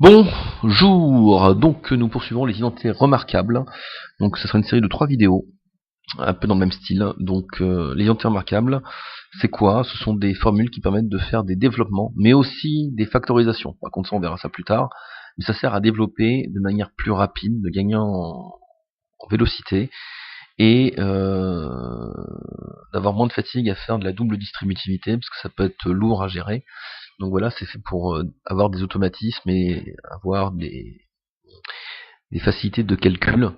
Bonjour, donc nous poursuivons les identités remarquables. Donc ce sera une série de 3 vidéos, un peu dans le même style. Donc les identités remarquables, c'est quoi? Ce sont des formules qui permettent de faire des développements, mais aussi des factorisations. Par contre ça on verra ça plus tard. Mais ça sert à développer de manière plus rapide, de gagner en vélocité et d'avoir moins de fatigue à faire de la double distributivité, parce que ça peut être lourd à gérer. Donc voilà, c'est fait pour avoir des automatismes et avoir des facilités de calcul.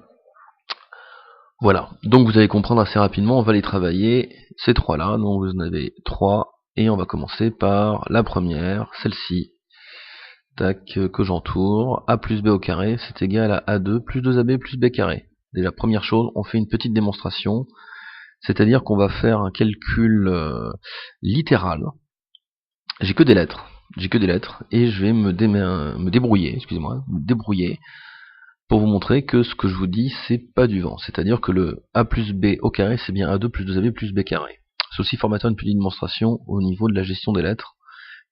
Voilà, donc vous allez comprendre assez rapidement, on va les travailler, ces trois-là, donc vous en avez trois, et on va commencer par la première, celle-ci, tac, que j'entoure, a plus b au carré, c'est égal à a2 plus 2ab plus b carré. Déjà, première chose, on fait une petite démonstration, c'est-à-dire qu'on va faire un calcul littéral. J'ai que des lettres, et je vais me débrouiller pour vous montrer que ce que je vous dis, c'est pas du vent. C'est-à-dire que le a plus b au carré, c'est bien a2 plus 2ab plus b carré. C'est aussi formateur une petite démonstration au niveau de la gestion des lettres.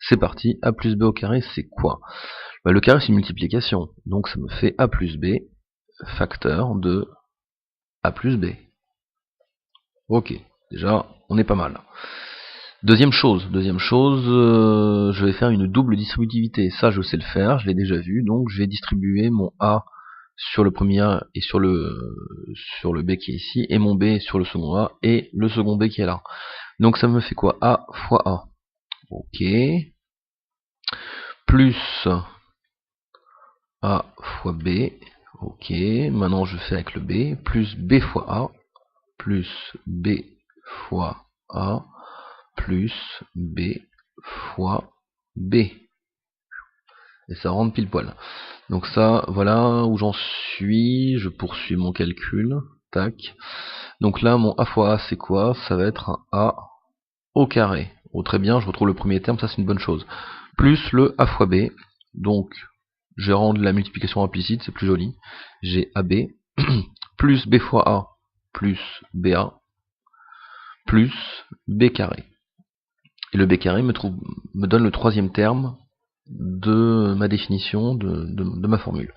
C'est parti, a plus b au carré, c'est quoi? Le carré, c'est une multiplication. Donc ça me fait a plus b, facteur de a plus b. Ok, déjà, on est pas mal. Deuxième chose, je vais faire une double distributivité. Ça, je sais le faire, je l'ai déjà vu. Donc je vais distribuer mon a sur le premier A et sur le B qui est ici, et mon B sur le second A et le second B qui est là. Donc ça me fait quoi? A fois A. Ok. Plus A fois B. Ok. Maintenant je fais avec le B. Plus B fois A. Plus B fois A. Plus B fois B. Et ça rentre pile poil. Donc ça, voilà où j'en suis. Je poursuis mon calcul. Tac. Donc là, mon a fois a, c'est quoi? Ça va être un a au carré. Oh, très bien, je retrouve le premier terme, ça c'est une bonne chose. Plus le a fois b. Donc, je vais rendre la multiplication implicite, c'est plus joli. J'ai ab, plus b fois a, plus ba, plus b carré. Et le b carré me donne le troisième terme de ma définition, de ma formule.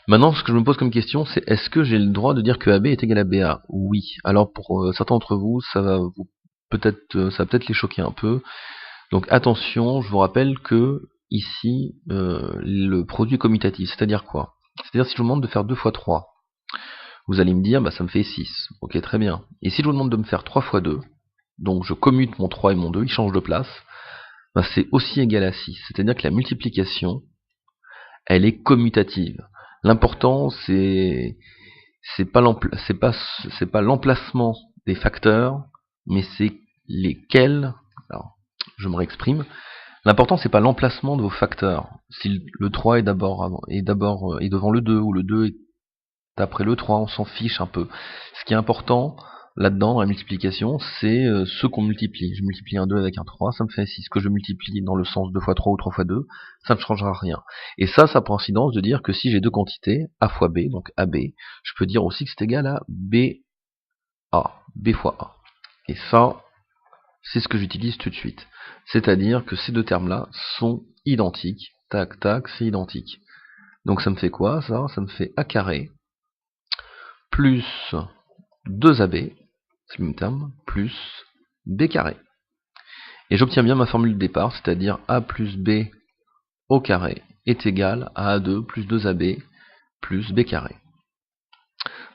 Maintenant, ce que je me pose comme question, c'est est-ce que j'ai le droit de dire que AB est égal à BA? Oui. Alors pour certains d'entre vous, ça va peut-être les choquer un peu. Donc attention, je vous rappelle que ici, le produit est commutatif. C'est-à-dire quoi? C'est-à-dire si je vous demande de faire 2 fois 3, vous allez me dire, bah ça me fait 6. Ok, très bien. Et si je vous demande de me faire 3 fois 2, donc je commute mon 3 et mon 2, ils changent de place, bah c'est aussi égal à 6. C'est-à-dire que la multiplication, elle est commutative. L'important, c'est pas l'emplacement des facteurs, mais c'est lesquels. Alors, je me réexprime. L'important, c'est pas l'emplacement de vos facteurs. Si le 3 est devant le 2, ou le 2 est après le 3, on s'en fiche un peu. Ce qui est important là-dedans, dans la multiplication, c'est ce qu'on multiplie. Je multiplie un 2 avec un 3, ça me fait 6. Ce que je multiplie dans le sens 2 fois 3 ou 3 fois 2, ça ne changera rien. Et ça a pour incidence de dire que si j'ai deux quantités, A fois B, donc AB, je peux dire aussi que c'est égal à B fois A. Et ça, c'est ce que j'utilise tout de suite. C'est-à-dire que ces deux termes-là sont identiques. Tac, tac, c'est identique. Donc ça me fait quoi, ça? Ça me fait A carré plus 2AB, c'est le même terme, plus B carré. Et j'obtiens bien ma formule de départ, c'est-à-dire A plus B au carré est égal à A2 plus 2AB plus B carré.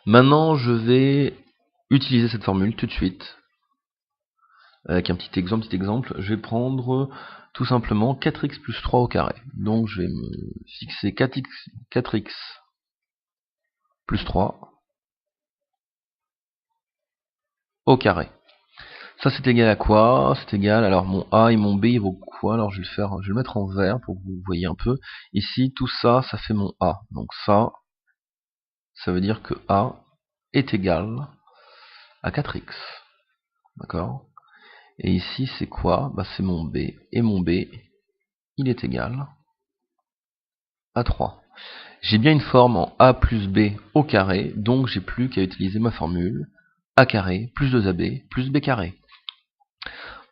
Maintenant, je vais utiliser cette formule tout de suite. Avec un petit exemple, je vais prendre tout simplement 4x plus 3 au carré. Donc je vais me fixer 4x plus 3 au carré. Ça c'est égal à quoi? C'est égal, alors mon A et mon B ils vaut quoi? Alors je vais le mettre en vert pour que vous voyez un peu. Ici tout ça, ça fait mon A. Donc ça veut dire que A est égal à 4x. D'accord? Et ici c'est quoi? Bah c'est mon B. Et mon B, il est égal à 3. J'ai bien une forme en A plus B au carré, donc j'ai plus qu'à utiliser ma formule A carré plus 2AB plus B carré.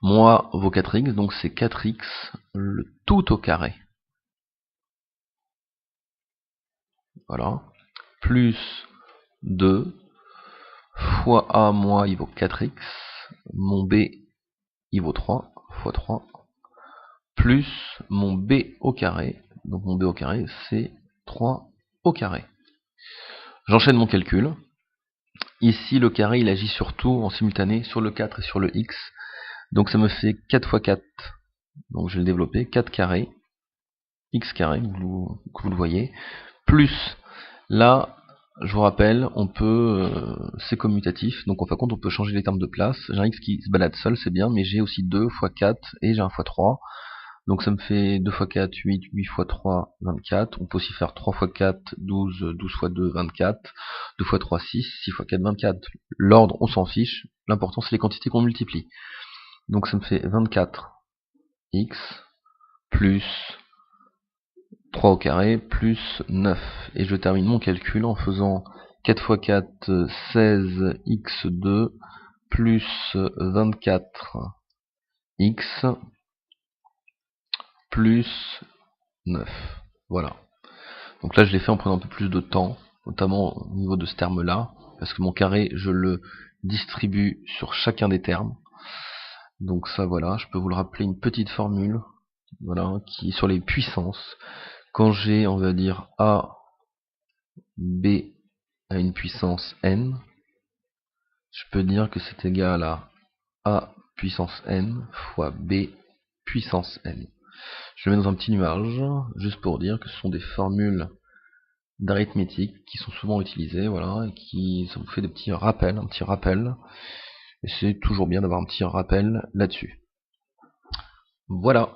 Moi, vaut 4x, donc c'est 4x le tout au carré. voilà, plus 2 fois A moins il vaut 4x, mon B il vaut 3 fois 3, plus mon B au carré, donc mon B au carré c'est 3 au carré. J'enchaîne mon calcul. Ici le carré il agit surtout en simultané sur le 4 et sur le x, donc ça me fait 4 fois 4, donc je vais le développer, 4 carré, x carré, que vous le voyez, plus, là, je vous rappelle, on peut, c'est commutatif, donc en fin de compte on peut changer les termes de place, j'ai un x qui se balade seul, c'est bien, mais j'ai aussi 2 fois 4, et j'ai 1 fois 3, donc ça me fait 2 fois 4, 8, 8 fois 3, 24, on peut aussi faire 3 fois 4, 12, 12 fois 2, 24, 2 fois 3, 6, 6 fois 4, 24, l'ordre on s'en fiche, l'important c'est les quantités qu'on multiplie, donc ça me fait 24 x plus 3 au carré plus 9. Et je termine mon calcul en faisant 4 fois 4, 16 x2 plus 24 x plus 9. Voilà. Donc là je l'ai fait en prenant un peu plus de temps, notamment au niveau de ce terme-là, parce que mon carré je le distribue sur chacun des termes. Donc ça voilà, je peux vous le rappeler, une petite formule, voilà, qui est sur les puissances. Quand j'ai, on va dire, A, B à une puissance n, je peux dire que c'est égal à A puissance n fois B puissance n. Je le mets dans un petit nuage, juste pour dire que ce sont des formules d'arithmétique qui sont souvent utilisées, voilà, et qui, ça vous fait des petits rappels, un petit rappel, et c'est toujours bien d'avoir un petit rappel là-dessus. Voilà.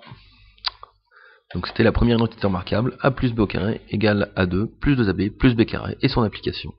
Donc c'était la première identité remarquable, A plus B au carré égale A2 plus 2AB plus B carré et son application.